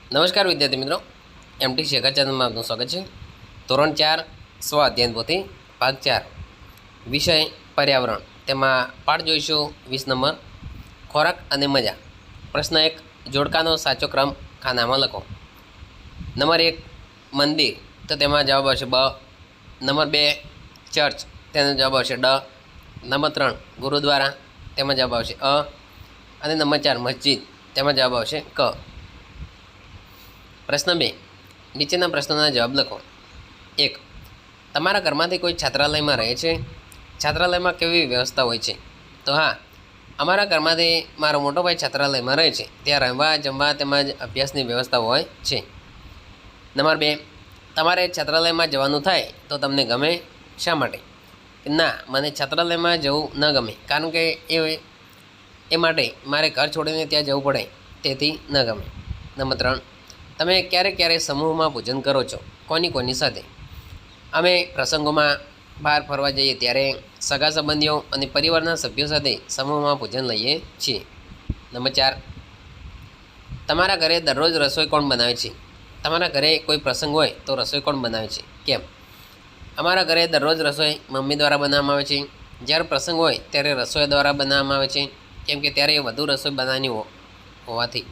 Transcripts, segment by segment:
નમસ્કાર વિદ્યાર્થી મિત્રો, એમટી શેખર ચેનલમાં આપનું સ્વાગત છે। ધોરણ 4 સ્વ અધ્યયન પોથી ભાગ 4 વિષય પર્યાવરણ, તેમાં પાઠ જોઈશું 20 નંબર ખોરાક અને મજા। પ્રશ્ન 1, જોડકાનો સાચો ક્રમ ખાનામાં લખો। નંબર 1 મંદિર, તો તેમાં જવાબ આવશે બ। નંબર 2 ચર્ચ, તેનો જવાબ આવશે ડ। નંબર 3 ગુરુદ્વારા, તેમાં જવાબ આવશે અ। અને નંબર 4 મસ્જિદ, તેમાં જવાબ આવશે ક। પ્રશ્ન 2, નીચેના પ્રશ્નોના જવાબ લખો। 1, તમારા ઘરમાંથી કોઈ છાત્રાલયમાં રહે છે? છાત્રાલયમાં કેવી વ્યવસ્થા હોય છે? તો હા, અમારા ઘરમાંથી મારો મોટો ભાઈ છાત્રાલયમાં રહે છે। ત્યાં રહેવા, જમવા તેમજ અભ્યાસની વ્યવસ્થા હોય છે। નંબર 2, તમારે છાત્રાલયમાં જવાનું થાય તો તમને ગમે? શા માટે? ના, મને છાત્રાલયમાં જવું ન ગમે, કારણ કે એ માટે મારે ઘર છોડીને ત્યાં જવું પડે, તેથી ન ગમે। નંબર 3, તમે ક્યારે ક્યારે સમૂહમાં ભોજન કરો છો? કોની સાથે? અમે પ્રસંગોમાં, બહાર ફરવા જઈએ ત્યારે, સગા સંબંધીઓ અને પરિવારના સભ્યો સાથે સમૂહમાં ભોજન લઈએ છીએ। નંબર 4, તમારા ઘરે દરરોજ રસોઈ કોણ બનાવે છે? તમારા ઘરે કોઈ પ્રસંગ હોય તો રસોઈ કોણ બનાવે છે? કેમ? અમારા ઘરે દરરોજ રસોઈ મમ્મી દ્વારા બનાવવામાં આવે છે। જ્યારે પ્રસંગ હોય ત્યારે રસોઈ દ્વારા બનાવવામાં આવે છે, કેમ કે ત્યારે વધુ રસોઈ બનાવવાની હોવાથી।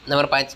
નંબર 5,